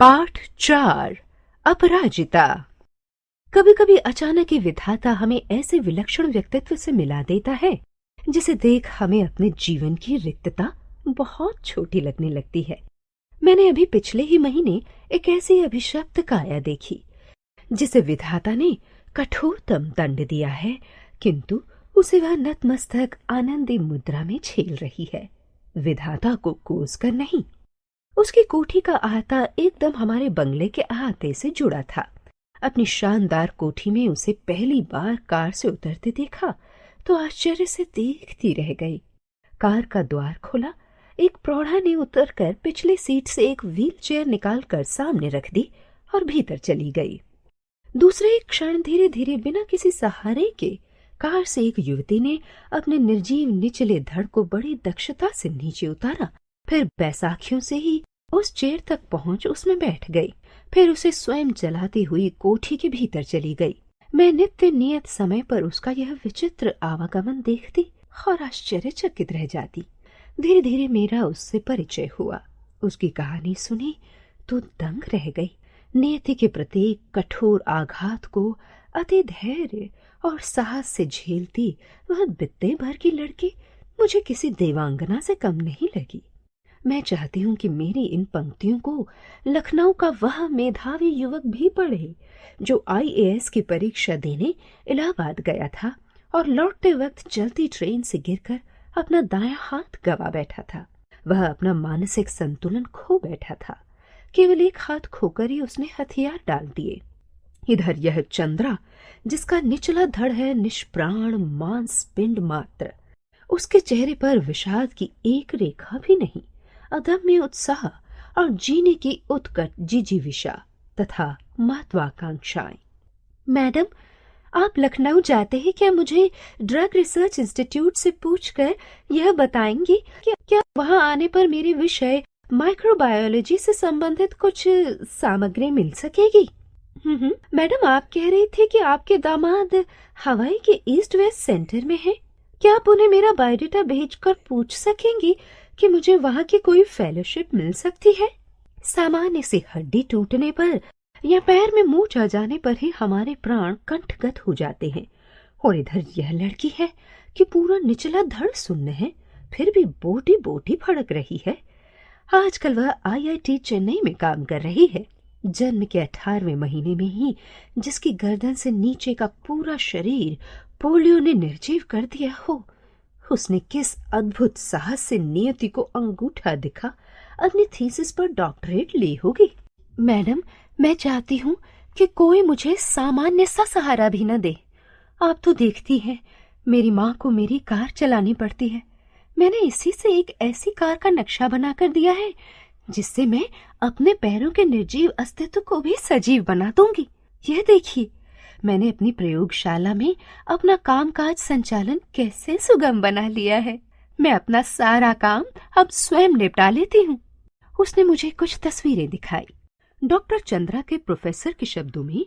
पाठ 4 अपराजिता। कभी कभी अचानक ही विधाता हमें ऐसे विलक्षण व्यक्तित्व से मिला देता है जिसे देख हमें अपने जीवन की रिक्तता बहुत छोटी लगने लगती है। मैंने अभी पिछले ही महीने एक ऐसी अभिशप्त काया देखी जिसे विधाता ने कठोरतम दंड दिया है, किंतु उसे वह नतमस्तक आनंदी मुद्रा में झेल रही है, विधाता को कोस कर नहीं। उसकी कोठी का अहाता एकदम हमारे बंगले के अहाते से जुड़ा था। अपनी शानदार कोठी में उसे पहली बार कार से उतरते देखा तो आश्चर्य से देखती रह गई। कार का द्वार खोला, एक प्रौढ़ा ने उतरकर पिछली सीट से एक व्हील चेयर निकालकर सामने रख दी और भीतर चली गई। दूसरे एक क्षण धीरे धीरे बिना किसी सहारे के कार से एक युवती ने अपने निर्जीव निचले धड़ को बड़ी दक्षता से नीचे उतारा, फिर बैसाखियों से ही उस चेयर तक पहुंच उसमें बैठ गई, फिर उसे स्वयं चलाती हुई कोठी के भीतर चली गई। मैं नित्य नियत समय पर उसका यह विचित्र आवागमन देखती और आश्चर्यचकित रह जाती। धीरे धीरे मेरा उससे परिचय हुआ, उसकी कहानी सुनी तो दंग रह गई। नियति के प्रत्येक कठोर आघात को अति धैर्य और साहस से झेलती वह बित्ते भर की लड़की मुझे किसी देवांगना से कम नहीं लगी। मैं चाहती हूँ कि मेरी इन पंक्तियों को लखनऊ का वह मेधावी युवक भी पढ़े जो आईएएस की परीक्षा देने इलाहाबाद गया था और लौटते वक्त चलती ट्रेन से गिरकर अपना दायां हाथ गवा बैठा था। वह अपना मानसिक संतुलन खो बैठा था, केवल एक हाथ खोकर ही उसने हथियार डाल दिए। इधर यह चंद्रा जिसका निचला धड़ है निष्प्राण मांस पिंड मात्र, उसके चेहरे पर विषाद की एक रेखा भी नहीं, अदम्य उत्साह और जीने की उत्कट जिजीविषा तथा महत्वाकांक्षाएं। मैडम, आप लखनऊ जाते ही क्या मुझे ड्रग रिसर्च इंस्टीट्यूट से पूछकर यह बताएंगी कि क्या वहां आने पर मेरे विषय माइक्रोबायोलॉजी से संबंधित कुछ सामग्री मिल सकेगी? मैडम, आप कह रही थी कि आपके दामाद हवाई के ईस्ट वेस्ट सेंटर में हैं। क्या आप उन्हें मेरा बायोडाटा भेजकर पूछ सकेंगी कि मुझे वहां की कोई फेलोशिप मिल सकती है? सामान्य सी हड्डी टूटने पर या पैर में मूंछ आ जाने पर ही हमारे प्राण कंठगत हो जाते हैं, और इधर यह लड़की है कि पूरा निचला धड़ सुन्न है, फिर भी बोटी बोटी फड़क रही है। आजकल वह आईआईटी चेन्नई में काम कर रही है। जन्म के 18वें महीने में ही जिसकी गर्दन से नीचे का पूरा शरीर पोलियो ने निर्जीव कर दिया हो, उसने किस अद्भुत साहस से नियति को अंगूठा दिखा अपनी थीसिस पर डॉक्टरेट ली होगी। मैडम, मैं चाहती हूँ कि कोई मुझे सामान्य सा सहारा भी न दे। आप तो देखती हैं, मेरी माँ को मेरी कार चलानी पड़ती है। मैंने इसी से एक ऐसी कार का नक्शा बनाकर दिया है जिससे मैं अपने पैरों के निर्जीव अस्तित्व को भी सजीव बना दूंगी। यह देखिए, मैंने अपनी प्रयोगशाला में अपना कामकाज संचालन कैसे सुगम बना लिया है। मैं अपना सारा काम अब स्वयं निपटा लेती हूँ। उसने मुझे कुछ तस्वीरें दिखाई। डॉक्टर चंद्रा के प्रोफेसर के शब्दों में,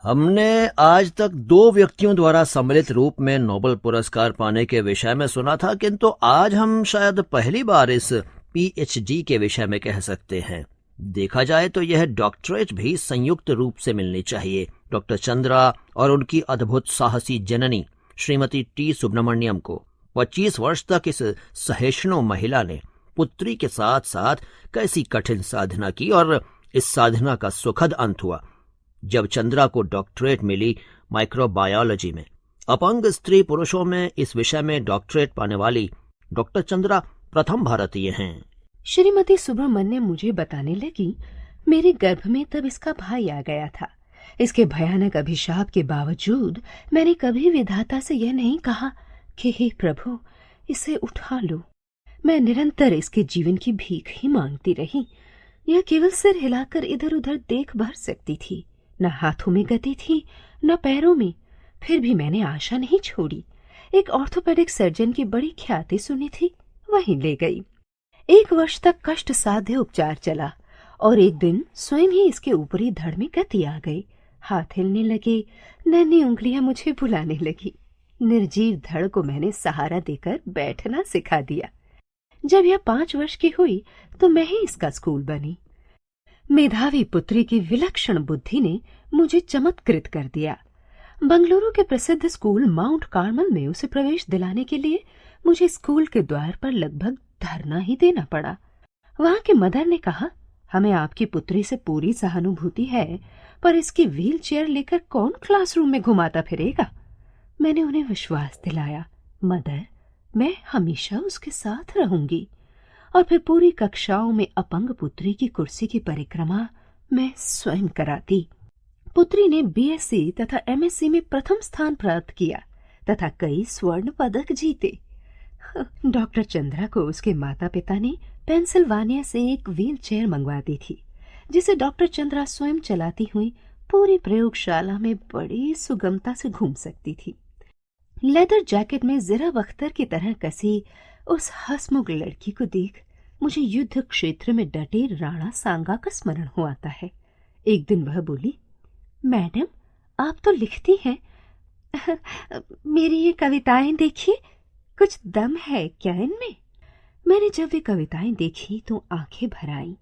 हमने आज तक 2 व्यक्तियों द्वारा सम्मिलित रूप में नोबेल पुरस्कार पाने के विषय में सुना था, किंतु आज हम शायद पहली बार इस पीएचडी के विषय में कह सकते हैं। देखा जाए तो यह डॉक्टरेट भी संयुक्त रूप से मिलनी चाहिए। डॉक्टर चंद्रा और उनकी अद्भुत साहसी जननी श्रीमती टी सुब्रमण्यम को 25 वर्ष तक इस सहिष्णु महिला ने पुत्री के साथ साथ कैसी कठिन साधना की, और इस साधना का सुखद अंत हुआ जब चंद्रा को डॉक्टरेट मिली माइक्रोबायोलॉजी में। अपंग स्त्री पुरुषों में इस विषय में डॉक्टरेट पाने वाली डॉक्टर चंद्रा प्रथम भारतीय हैं। श्रीमती सुब्रमण्यम मुझे बताने लगी, मेरे गर्भ में तब इसका भाई आ गया था। इसके भयानक अभिशाप के बावजूद मैंने कभी विधाता से यह नहीं कहा कि हे प्रभु, इसे उठा लो। मैं निरंतर इसके जीवन की भीख ही मांगती रही। यह केवल सिर हिलाकर इधर उधर देख भर सकती थी, न हाथों में गति थी न पैरों में। फिर भी मैंने आशा नहीं छोड़ी। एक ऑर्थोपेडिक सर्जन की बड़ी ख्याति सुनी थी, वहीं ले गई। 1 वर्ष तक कष्ट साध्य उपचार चला और एक दिन स्वयं ही इसके ऊपरी धड़ में गति आ गई। हाथ हिलने लगे, नन्ही उंगलियां मुझे बुलाने लगी। निर्जीव धड़ को मैंने सहारा देकर बैठना सिखा दिया। जब यह 5 वर्ष की हुई तो मैं ही इसका स्कूल बनी। मेधावी पुत्री की विलक्षण बुद्धि ने मुझे चमत्कृत कर दिया। बंगलुरु के प्रसिद्ध स्कूल माउंट कार्मल में उसे प्रवेश दिलाने के लिए मुझे स्कूल के द्वार पर लगभग धरना ही देना पड़ा। वहां की मदर ने कहा, हमें आपकी पुत्री से पूरी सहानुभूति है, पर इसकी व्हील चेयर लेकर कौन क्लासरूम में घुमाता फिरेगा। मैंने उन्हें विश्वास दिलाया, मदर, मैं हमेशा उसके साथ रहूंगी। और फिर पूरी कक्षाओं में अपंग पुत्री की कुर्सी की परिक्रमा मैं स्वयं कराती। पुत्री ने बीएससी तथा एमएससी में प्रथम स्थान प्राप्त किया तथा कई स्वर्ण पदक जीते। डॉक्टर चंद्रा को उसके माता पिता ने पेंसिल्वानिया से एक व्हील चेयर मंगवा दी थी, जिसे डॉक्टर चंद्रा स्वयं चलाती हुई पूरी प्रयोगशाला में बड़ी सुगमता से घूम सकती थी। लेदर जैकेट में ज़िरब अख्तर की तरह कसी उस हंसमुख लड़की को देख मुझे युद्ध क्षेत्र में डटे राणा सांगा का स्मरण हो आता है। एक दिन वह बोली, मैडम, आप तो लिखती हैं। मेरी ये कविताएं देखिए, कुछ दम है क्या इनमें? मैंने जब वे कविताएं देखी तो आंखें भर आईं।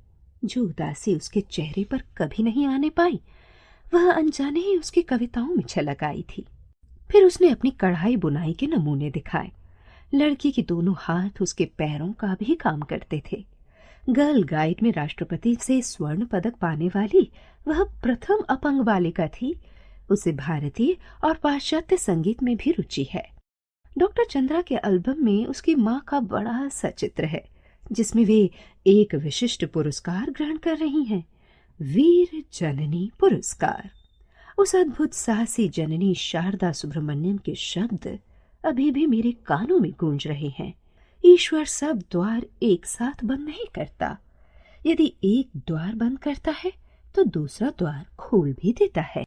जो उदासी उसके चेहरे पर कभी नहीं आने पाई, वह अनजाने ही उसकी कविताओं में छलक आई थी। फिर उसने अपनी कढ़ाई बुनाई के नमूने दिखाए। लड़की के दोनों हाथ उसके पैरों का भी काम करते थे। गर्ल गाइड में राष्ट्रपति से स्वर्ण पदक पाने वाली वह प्रथम अपंग बालिका थी। उसे भारतीय और पाश्चात्य संगीत में भी रुचि है। डॉक्टर चंद्रा के एल्बम में उसकी माँ का बड़ा सचित्र है, जिसमें वे एक विशिष्ट पुरस्कार ग्रहण कर रही हैं, वीर जननी पुरस्कार। उस अद्भुत साहसी जननी शारदा सुब्रमण्यम के शब्द अभी भी मेरे कानों में गूंज रहे हैं। ईश्वर सब द्वार एक साथ बंद नहीं करता। यदि एक द्वार बंद करता है तो दूसरा द्वार खोल भी देता है।